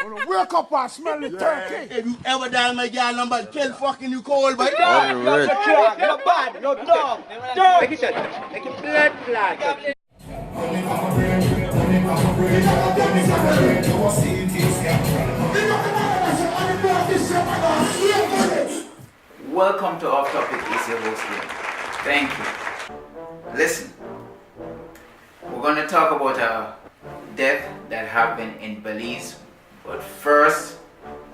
Wanna wake up and smell the turkey. If you ever die my girl number 12 fucking you cold, boy. You're bad, you're dog. Make it shut. Make it blood flag. Welcome to Off Topic, is your host here. Thank you. Listen, we're going to talk about a death that happened in Belize. But first,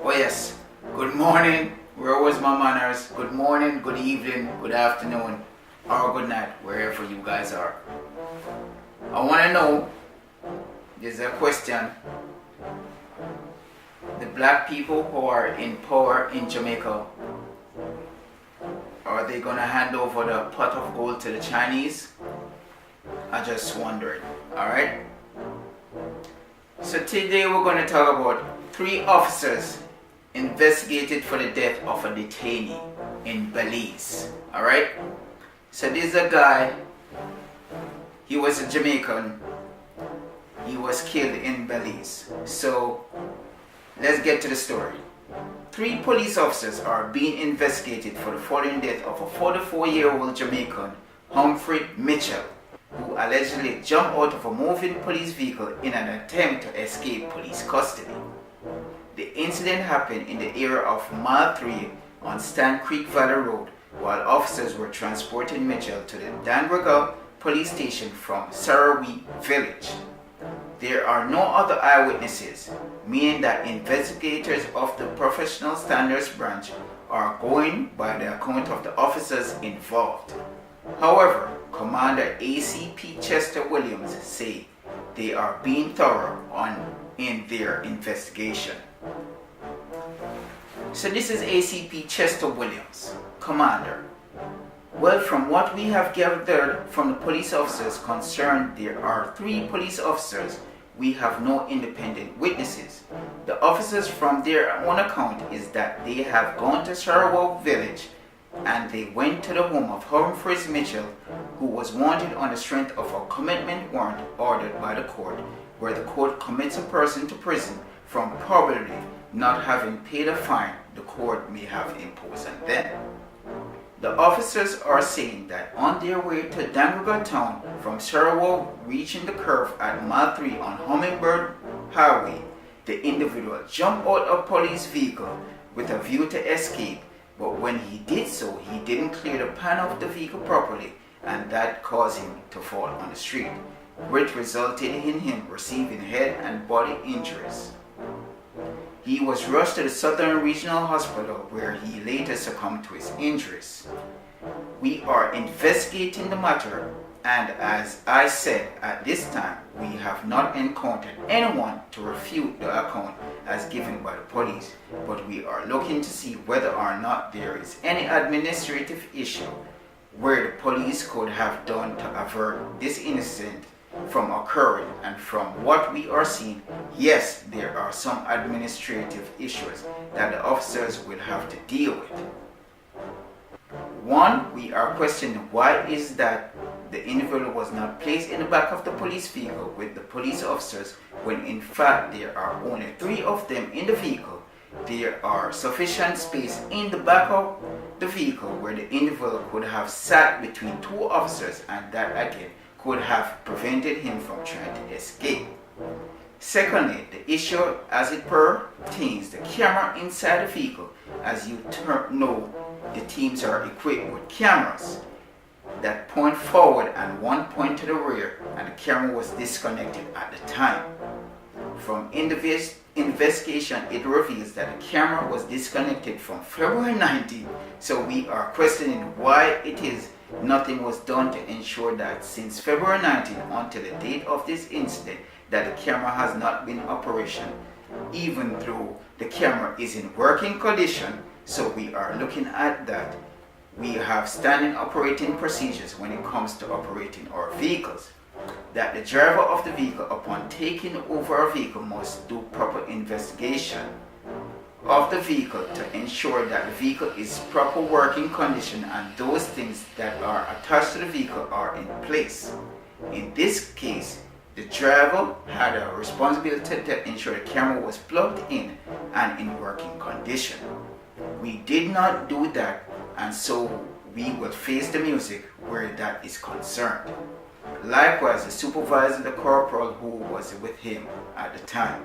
oh yes, good morning, where was my manners? Good morning, good evening, good afternoon, or good night, wherever you guys are. I want to know, there's a question, the black people who are in power in Jamaica, are they going to hand over the pot of gold to the Chinese? I just wondered, alright? So today we're going to talk about 3 officers investigated for the death of a detainee in Belize, alright? So this is a guy, he was a Jamaican, he was killed in Belize. So let's get to the story. 3 police officers are being investigated for the falling death of a 44-year-old Jamaican, Humphrey, who allegedly jumped out of a moving police vehicle in an attempt to escape police custody. The incident happened in the area of Mile 3 on Stan Creek Valley Road while officers were transporting Mitchell to the Dangraga police station from Sarawee village. There are no other eyewitnesses, meaning that investigators of the Professional Standards Branch are going by the account of the officers involved. However, Commander ACP Chester Williams say they are being thorough in their investigation. So this is ACP Chester Williams, Commander. Well, from what we have gathered from the police officers concerned, there are 3 police officers. We have no independent witnesses. The officers from their own account is that they have gone to Sarawak village and they went to the home of Humphrey Mitchell, who was wanted on the strength of a commitment warrant ordered by the court, where the court commits a person to prison from probably not having paid a fine the court may have imposed on them. The officers are saying that on their way to Dangraga town from Sarawak, reaching the curve at Mile 3 on Hummingbird Highway, the individual jumped out of a police vehicle with a view to escape, but when he did so, he didn't clear the pan of the vehicle properly, and that caused him to fall on the street, which resulted in him receiving head and body injuries. He was rushed to the Southern Regional Hospital where he later succumbed to his injuries. We are investigating the matter, and as I said, at this time we have not encountered anyone to refute the account as given by the police, but we are looking to see whether or not there is any administrative issue where the police could have done to avert this incident from occurring, and from what we are seeing, yes, there are some administrative issues that the officers will have to deal with. One, we are questioning why is that the individual was not placed in the back of the police vehicle with the police officers when in fact there are only 3 of them in the vehicle. There are sufficient space in the back of the vehicle where the individual could have sat between 2 officers, and that again could have prevented him from trying to escape. Secondly, the issue as it pertains the camera inside the vehicle. As you know, the teams are equipped with cameras that point forward and one point to the rear, and the camera was disconnected at the time. From investigation, it reveals that the camera was disconnected from February 19, so we are questioning why it is nothing was done to ensure that since February 19 until the date of this incident that the camera has not been in operation, even though the camera is in working condition. So we are looking at that. We have standing operating procedures when it comes to operating our vehicles. That the driver of the vehicle, upon taking over a vehicle, must do proper investigation of the vehicle to ensure that the vehicle is proper working condition and those things that are attached to the vehicle are in place. In this case, The driver had a responsibility to ensure the camera was plugged in and in working condition. We did not do that, and so we will face the music where that is concerned. Likewise, the supervisor, the corporal who was with him at the time.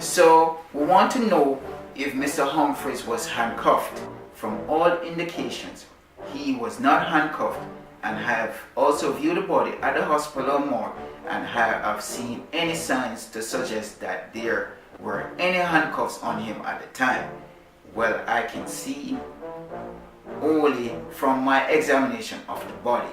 So we want to know if Mr. Humphreys was handcuffed. From all indications, he was not handcuffed, and have also viewed the body at the hospital morgue and have seen any signs to suggest that there were any handcuffs on him at the time. Well, I can see only from my examination of the body.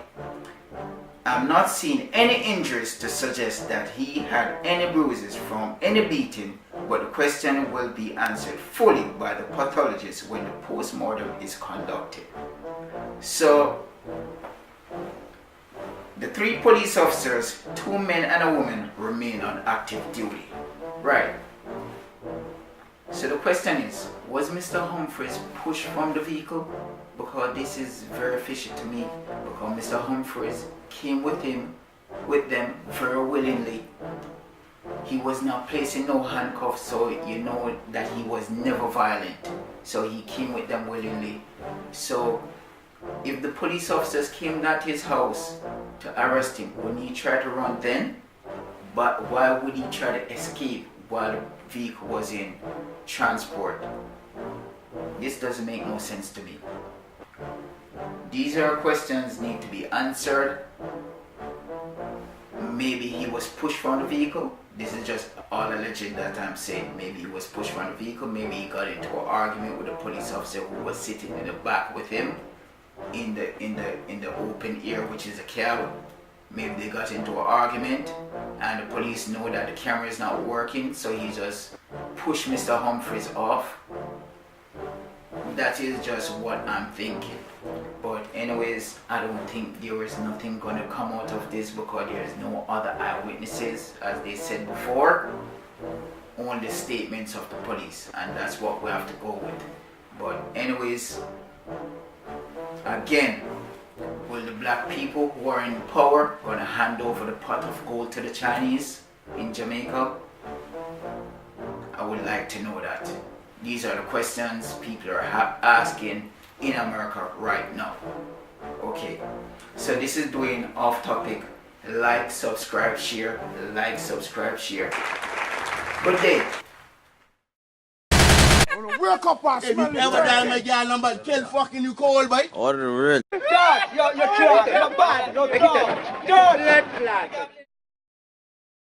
I'm not seeing any injuries to suggest that he had any bruises from any beating, but the question will be answered fully by the pathologist when the post-mortem is conducted. So, the 3 police officers, 2 men and a woman, remain on active duty. Right. So the question is, was Mr. Humphreys pushed from the vehicle? Because this is very fishy to me, because Mr. Humphreys came with them very willingly. He was not placing no handcuffs, so you know that he was never violent. So he came with them willingly. So if the police officers came at his house to arrest him, wouldn't he try to run then? But why would he try to escape while the vehicle was in transport? This doesn't make no sense to me. These are questions need to be answered. Maybe he was pushed from the vehicle. This is just all alleged that I'm saying. Maybe he was pushed from the vehicle. Maybe he got into an argument with a police officer who was sitting in the back with him in the open air, which is a cab. Maybe they got into an argument and the police know that the camera is not working, so he just pushed Mr. Humphreys off. That is just what I'm thinking. But anyways, I don't think there is nothing gonna come out of this because there is no other eyewitnesses, as they said before. Only statements of the police, and that's what we have to go with. But anyways, again, will the black people who are in power gonna hand over the pot of gold to the Chinese in Jamaica? I would like to know that. These are the questions people are asking in America right now. Okay, so this is Dwayne off topic. Like, subscribe, share. Like, subscribe, share. Good day. Wake up and Hey, smell you ever dial my it. girl number 12 fucking you cold, boy? Dog, you're bad, you're dog. Red flag.